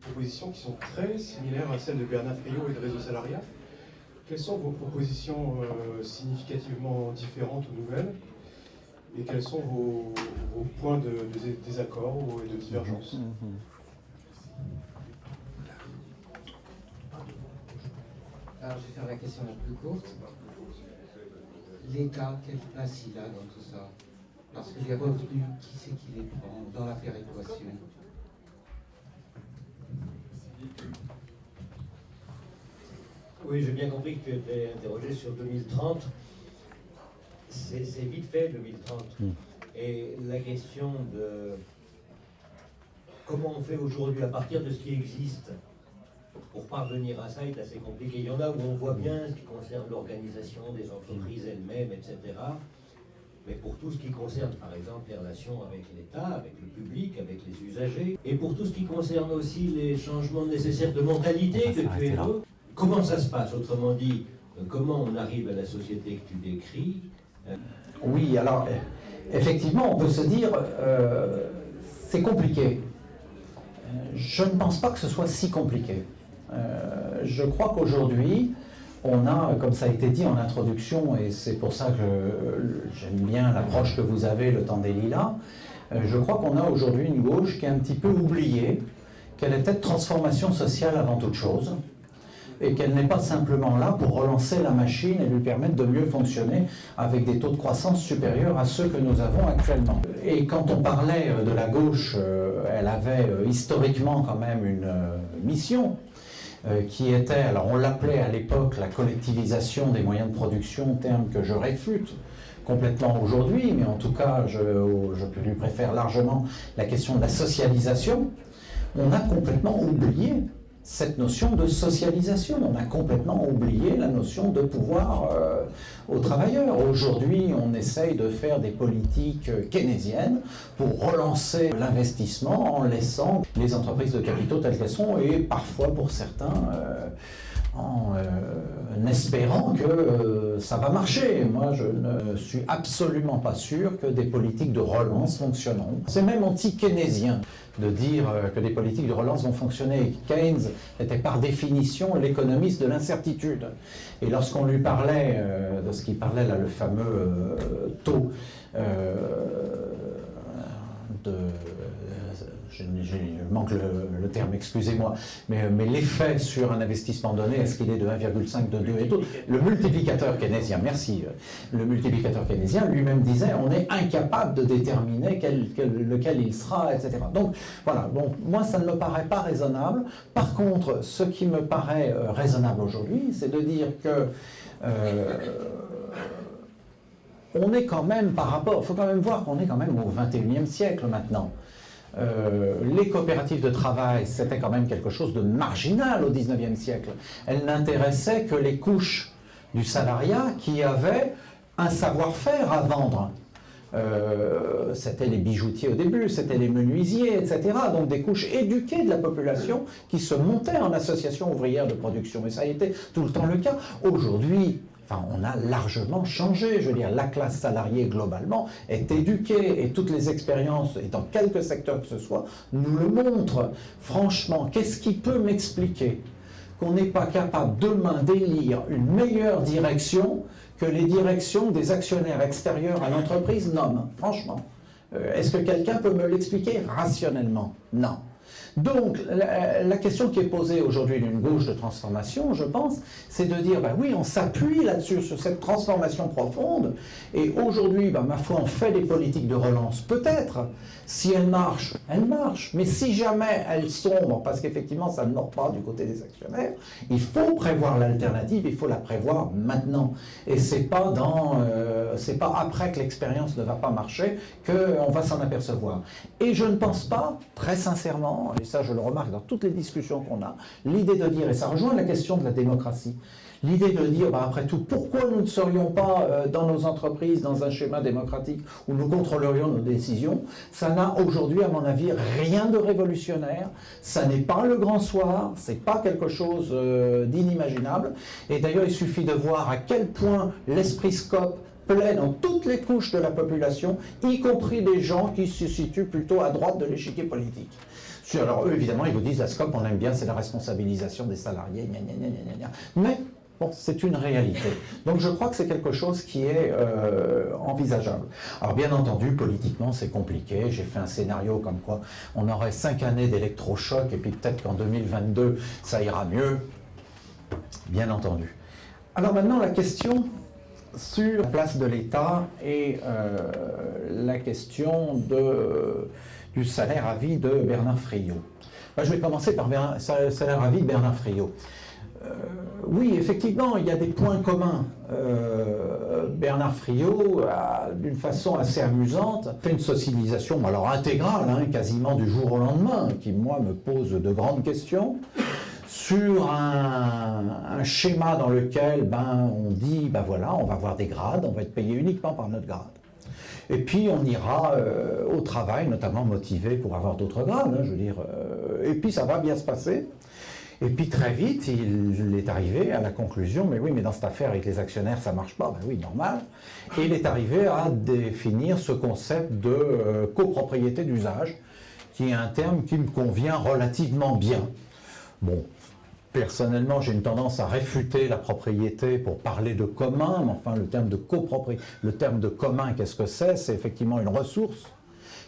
Propositions qui sont très similaires à celles de Bernard Friot et de Réseau Salariat. Quelles sont vos propositions significativement différentes ou nouvelles? Et quels sont vos points de désaccord ou de divergence? Alors, je vais faire la question la plus courte. L'État, quelle place il a dans tout ça? Parce que les revenus, qui c'est qui les prend dans la péréquation? Oui, j'ai bien compris que tu étais interrogé sur 2030. C'est vite fait, 2030. Et la question de comment on fait aujourd'hui à partir de ce qui existe pour parvenir à ça est assez compliqué. Il y en a où on voit bien ce qui concerne l'organisation des entreprises elles-mêmes, etc. Mais pour tout ce qui concerne, par exemple, les relations avec l'État, avec le public, avec les usagers, et pour tout ce qui concerne aussi les changements nécessaires de mentalité que tu évoques, comment ça se passe? Autrement dit, comment on arrive à la société que tu décris? Oui, alors, effectivement, on peut se dire, c'est compliqué. Je ne pense pas que ce soit si compliqué. Je crois qu'aujourd'hui, on a, comme ça a été dit en introduction, et c'est pour ça que j'aime bien l'approche que vous avez, le temps des lilas, je crois qu'on a aujourd'hui une gauche qui est un petit peu oubliée qu'elle était de transformation sociale avant toute chose, et qu'elle n'est pas simplement là pour relancer la machine et lui permettre de mieux fonctionner avec des taux de croissance supérieurs à ceux que nous avons actuellement. Et quand on parlait de la gauche, elle avait historiquement quand même une mission qui était, alors on l'appelait à l'époque la collectivisation des moyens de production, terme que je réfute complètement aujourd'hui, mais en tout cas je lui préfère largement la question de la socialisation. On a complètement oublié cette notion de socialisation. On a complètement oublié la notion de pouvoir aux travailleurs. Aujourd'hui, on essaye de faire des politiques keynésiennes pour relancer l'investissement en laissant les entreprises de capitaux telles qu'elles sont et parfois pour certains en espérant que ça va marcher. Moi, je ne suis absolument pas sûr que des politiques de relance fonctionneront. C'est même anti-keynésien de dire que des politiques de relance vont fonctionner. Keynes était par définition l'économiste de l'incertitude. Et lorsqu'on lui parlait de ce qu'il parlait là, le fameux taux je manque le terme, excusez-moi, mais l'effet sur un investissement donné, est-ce qu'il est de 1,5, de 2 et tout? Le multiplicateur keynésien, merci, le multiplicateur keynésien lui-même disait on est incapable de déterminer lequel il sera, etc. Donc voilà, bon, moi ça ne me paraît pas raisonnable. Par contre, ce qui me paraît raisonnable aujourd'hui, c'est de dire que on est quand même par rapport, il faut quand même voir qu'on est quand même au XXIe siècle maintenant. Les coopératives de travail, c'était quand même quelque chose de marginal au XIXe siècle. Elles n'intéressaient que les couches du salariat qui avaient un savoir-faire à vendre. C'était les bijoutiers au début, c'était les menuisiers, etc. Donc des couches éduquées de la population qui se montaient en association ouvrière de production. Et ça a été tout le temps le cas. Aujourd'hui, enfin, on a largement changé. Je veux dire, la classe salariée, globalement, est éduquée et toutes les expériences, et dans quelques secteurs que ce soit, nous le montrent. Franchement, qu'est-ce qui peut m'expliquer qu'on n'est pas capable demain d'élire une meilleure direction que les directions des actionnaires extérieurs à l'entreprise nomment? Franchement. Est-ce que quelqu'un peut me l'expliquer rationnellement? Non. Donc, la question qui est posée aujourd'hui d'une gauche de transformation, je pense, c'est de dire, ben oui, on s'appuie là-dessus, sur cette transformation profonde, et aujourd'hui, ben, ma foi, on fait des politiques de relance, peut-être. Si elles marchent, mais si jamais elles sombrent, parce qu'effectivement, ça ne mord pas du côté des actionnaires, il faut prévoir l'alternative, il faut la prévoir maintenant. Et c'est pas après que l'expérience ne va pas marcher qu'on va s'en apercevoir. Et je ne pense pas, très sincèrement, et ça je le remarque dans toutes les discussions qu'on a, l'idée de dire, et ça rejoint la question de la démocratie, l'idée de dire, bah, après tout, pourquoi nous ne serions pas dans nos entreprises dans un schéma démocratique où nous contrôlerions nos décisions, ça n'a aujourd'hui, à mon avis, rien de révolutionnaire, ça n'est pas le grand soir, c'est pas quelque chose d'inimaginable, et d'ailleurs il suffit de voir à quel point l'esprit SCOP plaît dans toutes les couches de la population, y compris des gens qui se situent plutôt à droite de l'échiquier politique. Alors eux, évidemment, ils vous disent, la SCOP, on aime bien, c'est la responsabilisation des salariés, gna gna gna gna gna. Mais bon, c'est une réalité. Donc je crois que c'est quelque chose qui est envisageable. Alors bien entendu, politiquement, c'est compliqué. J'ai fait un scénario comme quoi on aurait 5 années d'électrochoc et puis peut-être qu'en 2022, ça ira mieux. Bien entendu. Alors maintenant, la question sur la place de l'État et la question du salaire à vie de Bernard Friot. Ben, je vais commencer par le salaire à vie de Bernard Friot. Oui, effectivement, il y a des points communs. Bernard Friot, d'une façon assez amusante, fait une socialisation alors intégrale, hein, quasiment du jour au lendemain, qui, moi, me pose de grandes questions, sur un schéma dans lequel on dit, voilà, on va avoir des grades, on va être payé uniquement par notre grade. Et puis on ira au travail, notamment motivé pour avoir d'autres grades, hein, je veux dire, et puis ça va bien se passer. Et puis très vite, il est arrivé à la conclusion, mais oui, mais dans cette affaire avec les actionnaires, ça ne marche pas, ben oui, normal. Et il est arrivé à définir ce concept de copropriété d'usage, qui est un terme qui me convient relativement bien. Bon, personnellement, j'ai une tendance à réfuter la propriété pour parler de commun, mais enfin, le terme de copropriété, le terme de commun, qu'est-ce que c'est? C'est effectivement une ressource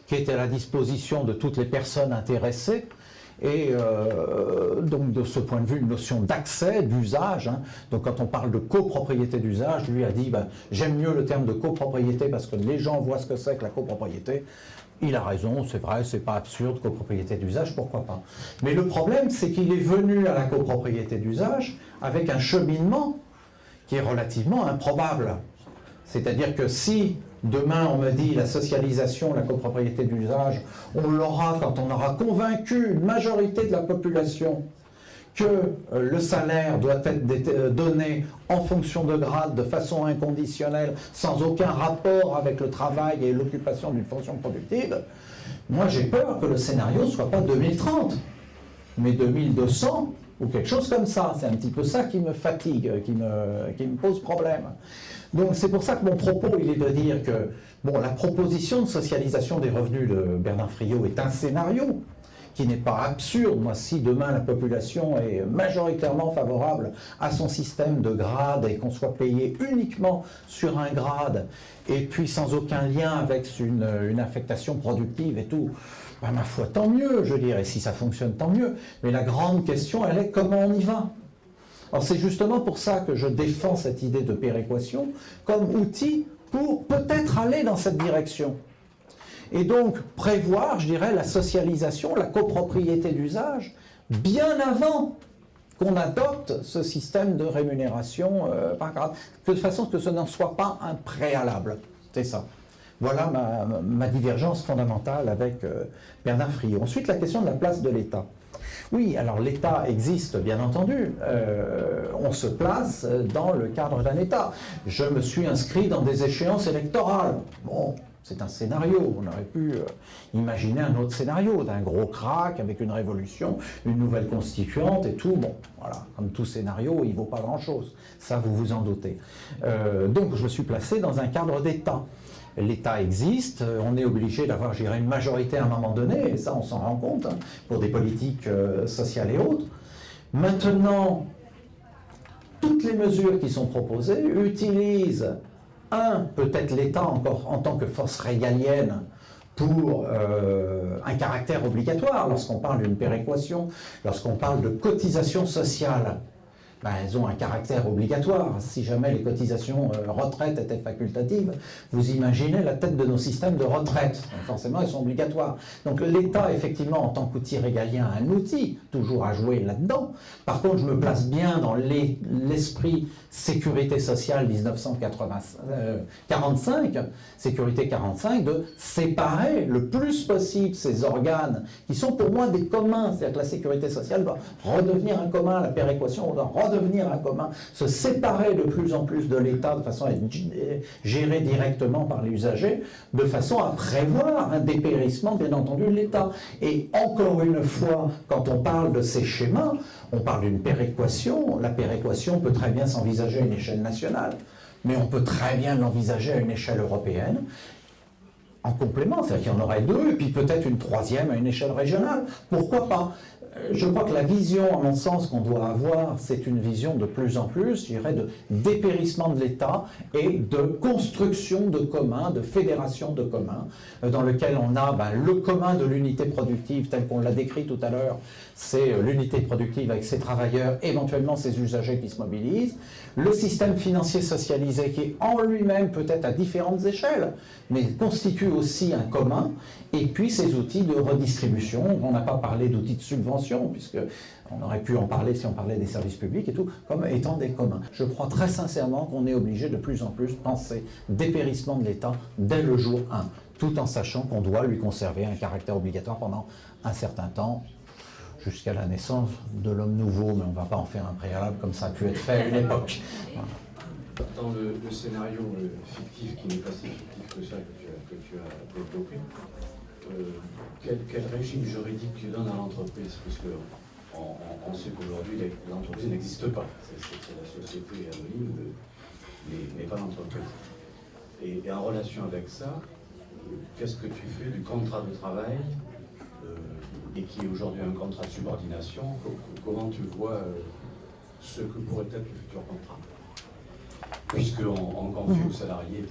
qui est à la disposition de toutes les personnes intéressées. Et donc de ce point de vue, une notion d'accès, d'usage. Hein. Donc quand on parle de copropriété d'usage, lui a dit j'aime mieux le terme de copropriété parce que les gens voient ce que c'est que la copropriété. Il a raison, c'est vrai, c'est pas absurde, copropriété d'usage, pourquoi pas. Mais le problème, c'est qu'il est venu à la copropriété d'usage avec un cheminement qui est relativement improbable. C'est-à-dire que si demain on me dit la socialisation, la copropriété d'usage, on l'aura quand on aura convaincu une majorité de la population que le salaire doit être donné en fonction de grade, de façon inconditionnelle, sans aucun rapport avec le travail et l'occupation d'une fonction productive, moi j'ai peur que le scénario ne soit pas 2030, mais 2200 ou quelque chose comme ça. C'est un petit peu ça qui me fatigue, qui me pose problème. Donc c'est pour ça que mon propos, il est de dire que la proposition de socialisation des revenus de Bernard Friot est un scénario qui n'est pas absurde. Moi, si demain la population est majoritairement favorable à son système de grades et qu'on soit payé uniquement sur un grade et puis sans aucun lien avec une affectation productive et tout, ma foi, tant mieux, je dirais. Si ça fonctionne, tant mieux. Mais la grande question, elle est comment on y va? Alors c'est justement pour ça que je défends cette idée de péréquation comme outil pour peut-être aller dans cette direction. Et donc prévoir, je dirais, la socialisation, la copropriété d'usage, bien avant qu'on adopte ce système de rémunération par grade. De façon que ce n'en soit pas un préalable. C'est ça. Voilà ma divergence fondamentale avec Bernard Friot. Ensuite, la question de la place de l'État. Oui, alors l'État existe, bien entendu. On se place dans le cadre d'un État. Je me suis inscrit dans des échéances électorales. Bon, c'est un scénario. On aurait pu imaginer un autre scénario, d'un gros crack avec une révolution, une nouvelle constituante et tout. Bon, voilà, comme tout scénario, il ne vaut pas grand-chose. Ça, vous vous en doutez. Donc, je me suis placé dans un cadre d'État. L'État existe, on est obligé d'avoir, je dirais, une majorité à un moment donné, et ça on s'en rend compte, hein, pour des politiques sociales et autres. Maintenant, toutes les mesures qui sont proposées utilisent, peut-être l'État encore en tant que force régalienne pour un caractère obligatoire, lorsqu'on parle d'une péréquation, lorsqu'on parle de cotisation sociale. Elles ont un caractère obligatoire. Si jamais les cotisations retraite étaient facultatives, vous imaginez la tête de nos systèmes de retraite. Forcément, elles sont obligatoires. Donc l'État, effectivement, en tant qu'outil régalien, a un outil toujours à jouer là-dedans. Par contre, je me place bien dans l'esprit sécurité sociale 1945, sécurité 45, de séparer le plus possible ces organes qui sont pour moi des communs. C'est-à-dire que la sécurité sociale doit redevenir un commun, la péréquation doit redevenir un commun, se séparer de plus en plus de l'État de façon à être géré directement par les usagers, de façon à prévoir un dépérissement, bien entendu, de l'État. Et encore une fois, quand on parle de ces schémas, on parle d'une péréquation. La péréquation peut très bien s'envisager à une échelle nationale. mais on peut très bien l'envisager à une échelle européenne, en complément, c'est-à-dire qu'il y en aurait deux, et puis peut-être une troisième à une échelle régionale. Pourquoi pas? Je crois que la vision, à mon sens, qu'on doit avoir, c'est une vision de plus en plus, je dirais, de dépérissement de l'État et de construction de communs, de fédération de communs, dans lequel on a le commun de l'unité productive, tel qu'on l'a décrit tout à l'heure, c'est l'unité productive avec ses travailleurs, éventuellement ses usagers qui se mobilisent, le système financier socialisé qui, en lui-même, peut-être à différentes échelles, mais constitue aussi un commun, et puis ces outils de redistribution. On n'a pas parlé d'outils de subvention, puisque on aurait pu en parler si on parlait des services publics et tout, comme étant des communs. Je crois très sincèrement qu'on est obligé de plus en plus penser dépérissement de l'État dès le jour 1, tout en sachant qu'on doit lui conserver un caractère obligatoire pendant un certain temps, jusqu'à la naissance de l'homme nouveau, mais on ne va pas en faire un préalable comme ça a pu être fait à une époque. Voilà. Dans le scénario fictif, qui n'est pas si fictif que ça, que tu as développé, quel régime juridique tu donnes à l'entreprise? Puisque on sait qu'aujourd'hui, l'entreprise n'existe pas. C'est la société anonyme, mais pas l'entreprise. Et en relation avec ça, qu'est-ce que tu fais du contrat de travail et qui est aujourd'hui un contrat de subordination? Comment tu vois ce que pourrait être le futur contrat? Puisqu'on confie aux salariés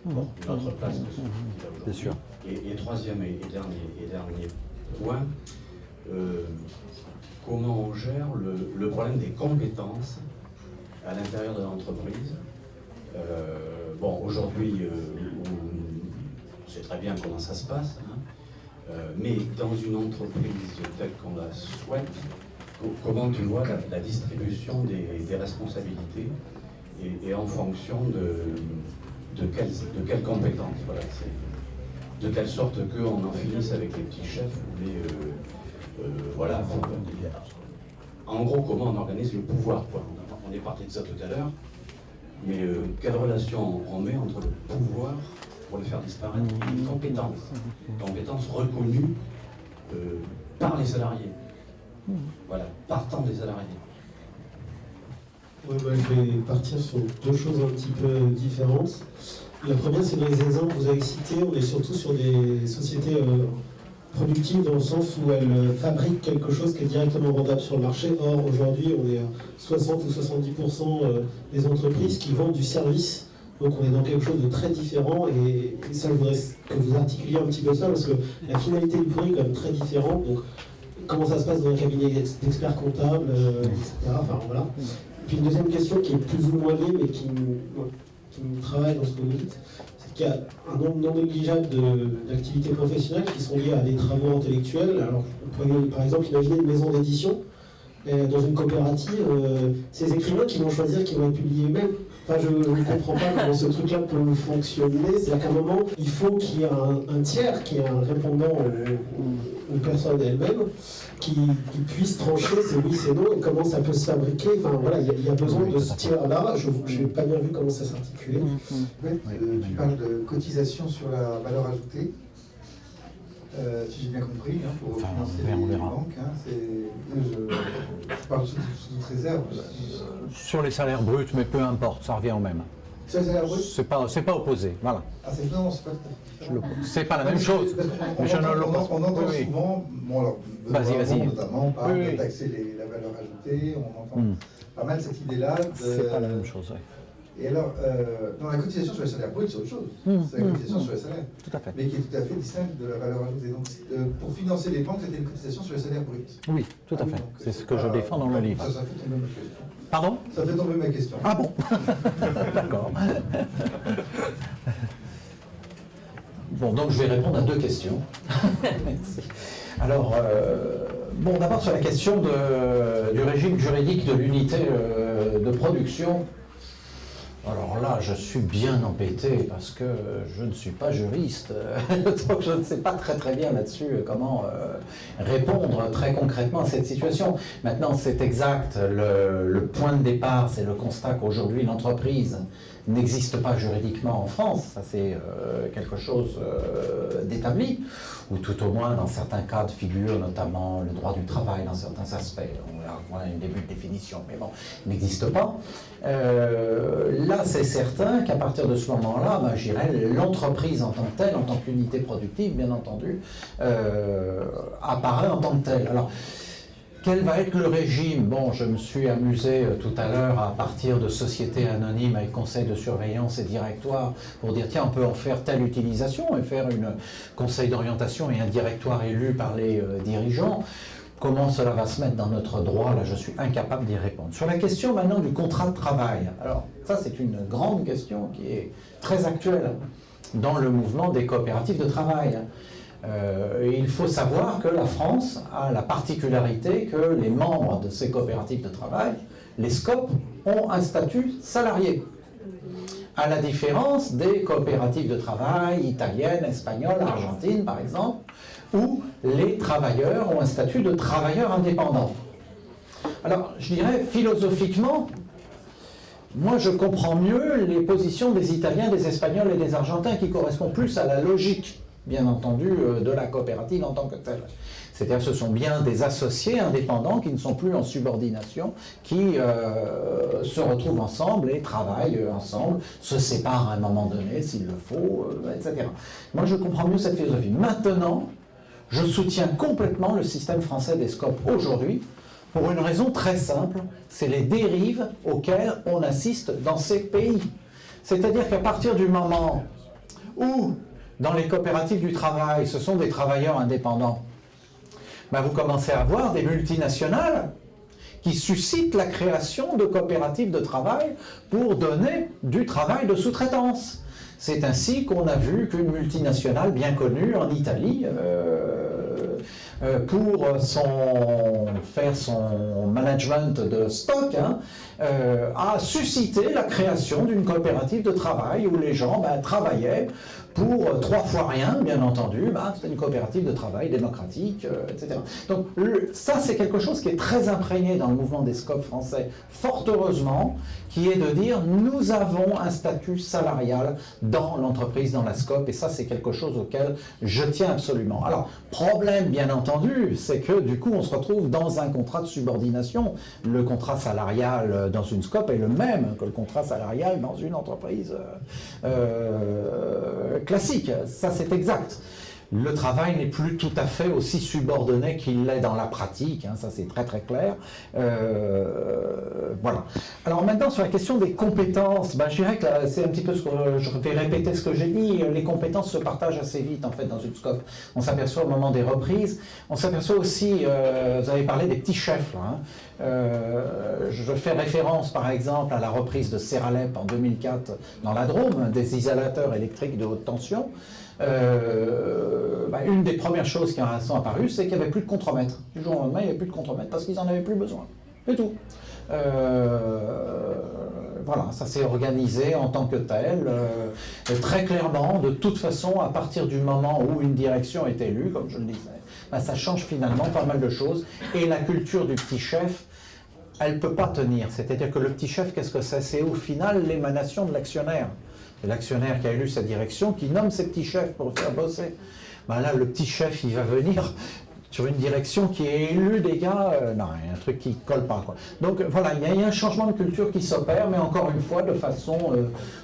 notre place que ce qu'il a aujourd'hui. Bien sûr. Et troisième et dernier point, comment on gère le problème des compétences à l'intérieur de l'entreprise? Bon, aujourd'hui, on sait très bien comment ça se passe, hein, mais dans une entreprise telle qu'on la souhaite, comment tu vois la distribution des responsabilités et en fonction de quelles compétences, voilà, de telle sorte qu'on en finisse avec les petits chefs ou les voilà. En gros, comment on organise le pouvoir, quoi. On est parti de ça tout à l'heure, mais quelle relation on met entre le pouvoir pour le faire disparaître et les compétences reconnues par les salariés, voilà, partant des salariés. Ouais, je vais partir sur deux choses un petit peu différentes. La première, c'est dans les exemples que vous avez cités, on est surtout sur des sociétés productives dans le sens où elles fabriquent quelque chose qui est directement vendable sur le marché. Or, aujourd'hui, on est à 60 ou 70% des entreprises qui vendent du service. Donc on est dans quelque chose de très différent et ça, je voudrais que vous articuliez un petit peu ça parce que la finalité du produit est quand même très différente. Donc, comment ça se passe dans un cabinet d'experts comptables, etc. Enfin, voilà. Puis une deuxième question qui est plus ou moins liée, mais qui me travaille dans ce que vous dites, c'est qu'il y a un nombre non négligeable d'activités professionnelles qui sont liées à des travaux intellectuels. Alors, on pourrait par exemple imaginer une maison d'édition dans une coopérative, ces écrivains qui vont choisir, qui vont être publiés eux-mêmes. Enfin, je ne comprends pas comment ce truc-là peut fonctionner. C'est-à-dire qu'à un moment, il faut qu'il y ait un tiers, qui est un répondant aux personnes elles-mêmes, qui puisse trancher c'est oui, c'est non, et comment ça peut se fabriquer. Enfin voilà, il y a besoin de ce tiers-là. Je n'ai pas bien vu comment ça s'articulait. Tu parles de cotisation sur la valeur ajoutée. Si j'ai bien compris, hein, pour financer les banques, hein, je parle sous toute réserve. Sur les salaires bruts, mais peu importe, ça revient au même. Sur les salaires bruts? C'est pas opposé, voilà. Ah, non, c'est pas tout à fait. C'est pas la même chose. On entend souvent, bon alors, vas-y. notamment, on parle de taxer la valeur ajoutée, on entend pas mal cette idée-là. C'est pas la même chose, oui. Et alors, dans la cotisation sur les salaires bruts, c'est autre chose. C'est la cotisation sur les salaires. Tout à fait. Mais qui est tout à fait distincte de la valeur ajoutée. Donc, pour financer les banques, c'était une cotisation sur les salaires bruts. Oui, tout à fait. C'est ce que je défends dans le livre. Ça fait tomber ma question. Pardon? Ça fait tomber ma question. Ah bon? D'accord. Bon, donc je vais répondre à deux questions. Merci. Alors, bon, d'abord sur la question du régime juridique de l'unité de production. Alors là, je suis bien embêté parce que je ne suis pas juriste, donc je ne sais pas très bien là-dessus comment répondre très concrètement à cette situation. Maintenant, c'est exact, le point de départ, c'est le constat qu'aujourd'hui l'entreprise n'existe pas juridiquement en France, ça c'est quelque chose d'établi, ou tout au moins dans certains cas de figure, notamment le droit du travail dans certains aspects. On a un début de définition, mais bon, il n'existe pas. Là, c'est certain qu'à partir de ce moment-là, ben, je dirais, l'entreprise en tant que telle, en tant qu'unité productive, bien entendu, apparaît en tant que telle. Alors, quel va être le régime? Bon, je me suis amusé tout à l'heure à partir de sociétés anonymes avec conseil de surveillance et directoire pour dire tiens, on peut en faire telle utilisation et faire un conseil d'orientation et un directoire élu par les dirigeants. Comment cela va se mettre dans notre droit? Là, je suis incapable d'y répondre. Sur la question maintenant du contrat de travail, alors ça c'est une grande question qui est très actuelle dans le mouvement des coopératives de travail. Il faut savoir que la France a la particularité que les membres de ces coopératives de travail, les SCOP, ont un statut salarié. À la différence des coopératives de travail italiennes, espagnoles, argentines par exemple, où les travailleurs ont un statut de travailleurs indépendants. Alors, je dirais philosophiquement, moi je comprends mieux les positions des Italiens, des Espagnols et des Argentins qui correspondent plus à la logique, bien entendu, de la coopérative en tant que telle. C'est-à-dire que ce sont bien des associés indépendants qui ne sont plus en subordination, qui se retrouvent ensemble et travaillent ensemble, se séparent à un moment donné s'il le faut, etc. Moi je comprends mieux cette philosophie. Maintenant, je soutiens complètement le système français des SCOP aujourd'hui, pour une raison très simple, c'est les dérives auxquelles on assiste dans ces pays. C'est-à-dire qu'à partir du moment où, dans les coopératives du travail, ce sont des travailleurs indépendants, ben vous commencez à avoir des multinationales qui suscitent la création de coopératives de travail pour donner du travail de sous-traitance. C'est ainsi qu'on a vu qu'une multinationale bien connue en Italie, pour faire son management de stock, a suscité la création d'une coopérative de travail où les gens travaillaient pour 3 fois rien, bien entendu. C'était une coopérative de travail démocratique, etc. Donc ça, c'est quelque chose qui est très imprégné dans le mouvement des SCOP français, fort heureusement, qui est de dire nous avons un statut salarial dans l'entreprise, dans la SCOP, et ça, c'est quelque chose auquel je tiens absolument. Alors, problème, bien entendu, c'est que du coup, on se retrouve dans un contrat de subordination. Le contrat salarial dans une SCOP est le même que le contrat salarial dans une entreprise classique. Ça, c'est exact. Le travail n'est plus tout à fait aussi subordonné qu'il l'est dans la pratique, ça c'est très très clair. Voilà. Alors maintenant sur la question des compétences, je dirais que c'est un petit peu ce que je vais répéter ce que j'ai dit, les compétences se partagent assez vite en fait dans une SCOP. On s'aperçoit au moment des reprises, on s'aperçoit aussi, vous avez parlé des petits chefs là, je fais référence par exemple à la reprise de Seralep en 2004 dans la Drôme, des isolateurs électriques de haute tension. Une des premières choses qui sont apparues, c'est qu'il n'y avait plus de contremaîtres. Du jour au lendemain, il n'y avait plus de contremaîtres parce qu'ils n'en avaient plus besoin. C'est tout. Voilà, ça s'est organisé en tant que tel. Très clairement, de toute façon, à partir du moment où une direction est élue, comme je le disais, ça change finalement pas mal de choses. Et la culture du petit chef, elle ne peut pas tenir. C'est-à-dire que le petit chef, qu'est-ce que c'est? C'est au final l'émanation de l'actionnaire. C'est l'actionnaire qui a élu sa direction, qui nomme ses petits chefs pour faire bosser. Là, le petit chef, il va venir sur une direction qui est élue des gars, non, il y a un truc qui ne colle pas, quoi. Donc voilà, il y a un changement de culture qui s'opère, mais encore une fois, de façon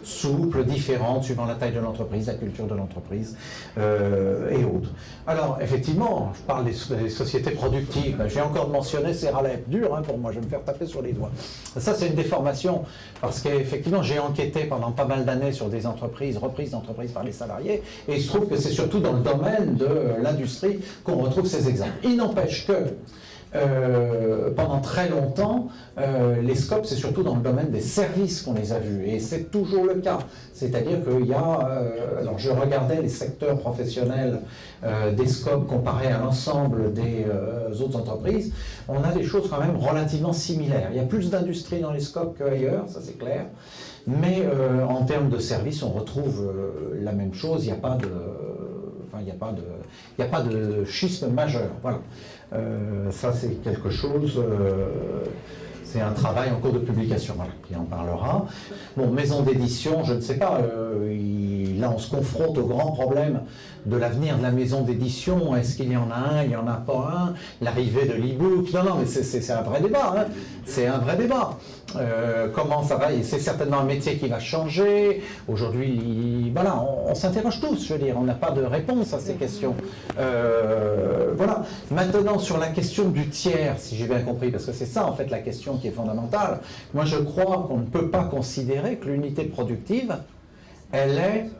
souple, différente, suivant la taille de l'entreprise, la culture de l'entreprise et autres. Alors, effectivement, je parle des sociétés productives, j'ai encore mentionné Seralep, dur pour moi, je vais me faire taper sur les doigts. Ça, c'est une déformation, parce qu'effectivement, j'ai enquêté pendant pas mal d'années sur des entreprises, reprises d'entreprises par les salariés, et il se trouve que c'est surtout dans le domaine de l'industrie qu'on retrouve ces exemples. Il n'empêche que pendant très longtemps, les SCOP, c'est surtout dans le domaine des services qu'on les a vus, et c'est toujours le cas. C'est-à-dire qu'il y a, alors je regardais les secteurs professionnels des SCOP comparés à l'ensemble des autres entreprises, on a des choses quand même relativement similaires. Il y a plus d'industrie dans les SCOP qu'ailleurs, ça c'est clair, mais en termes de services, on retrouve la même chose, il n'y a pas de... il n'y a pas de schisme majeur. Voilà. Ça, c'est quelque chose C'est un travail en cours de publication, voilà, qui en parlera. Bon, maison d'édition, je ne sais pas, là on se confronte au grand problème de l'avenir de la maison d'édition. Est-ce qu'il y en a un, il n'y en a pas un, l'arrivée de l'e-book? Non, mais c'est un vrai débat, hein. C'est un vrai débat. Comment ça va? C'est certainement un métier qui va changer. Aujourd'hui, voilà, on s'interroge tous, je veux dire, on n'a pas de réponse à ces questions. Voilà. Maintenant, sur la question du tiers, si j'ai bien compris, parce que c'est ça en fait la question qui est fondamentale, moi je crois qu'on ne peut pas considérer que l'unité productive, elle est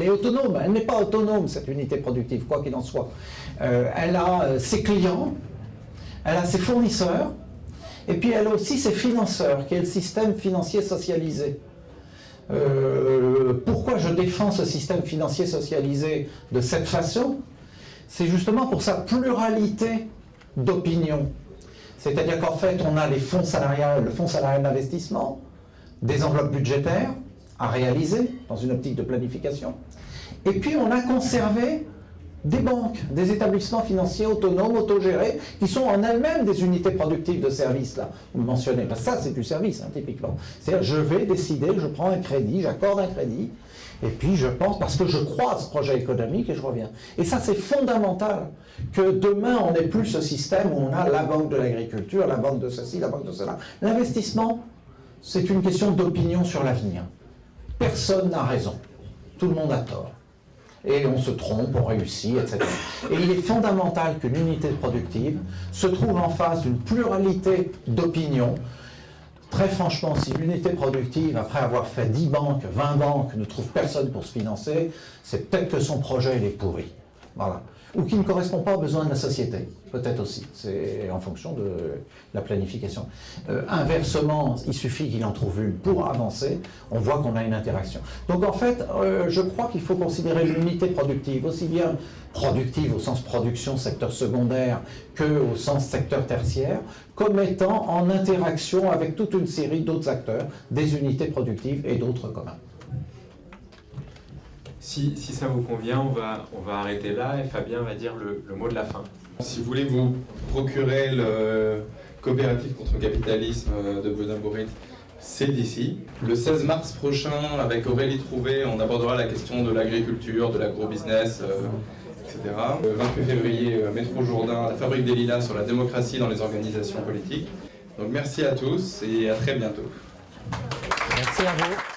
autonome. Elle n'est pas autonome, cette unité productive, quoi qu'il en soit. Elle a ses clients, elle a ses fournisseurs, et puis elle a aussi ses financeurs, qui est le système financier socialisé. Pourquoi je défends ce système financier socialisé de cette façon? C'est justement pour sa pluralité d'opinions. C'est-à-dire qu'en fait, on a les fonds salariales, le fonds salarial d'investissement, des enveloppes budgétaires à réaliser dans une optique de planification. Et puis on a conservé des banques, des établissements financiers autonomes, autogérés, qui sont en elles-mêmes des unités productives de services, là, vous mentionnez. Parce que ça, c'est du service, hein, typiquement. C'est-à-dire, je vais décider, je prends un crédit, j'accorde un crédit, et puis je pense, parce que je crois à ce projet économique, et je reviens. Et ça, c'est fondamental, que demain, on n'ait plus ce système où on a la banque de l'agriculture, la banque de ceci, la banque de cela. L'investissement, c'est une question d'opinion sur l'avenir. Personne n'a raison. Tout le monde a tort. Et on se trompe, on réussit, etc. Et il est fondamental qu'une unité productive se trouve en face d'une pluralité d'opinions. Très franchement, si l'unité productive, après avoir fait 10 banques, 20 banques, ne trouve personne pour se financer, c'est peut-être que son projet il est pourri. Voilà. Ou qui ne correspond pas aux besoins de la société, peut-être aussi. C'est en fonction de la planification. Inversement, il suffit qu'il en trouve une pour avancer, on voit qu'on a une interaction. Donc en fait, je crois qu'il faut considérer l'unité productive, aussi bien productive au sens production, secteur secondaire, qu'au sens secteur tertiaire, comme étant en interaction avec toute une série d'autres acteurs, des unités productives et d'autres communs. Si ça vous convient, on va arrêter là et Fabien va dire le mot de la fin. Si vous voulez vous procurer le coopératif contre le capitalisme de Baudin-Bourit, c'est d'ici. Le 16 mars prochain, avec Aurélie Trouvé, on abordera la question de l'agriculture, de l'agro-business, etc. Le 28 février, Métro Jourdain, la Fabrique des Lilas sur la démocratie dans les organisations politiques. Donc merci à tous et à très bientôt. Merci à vous.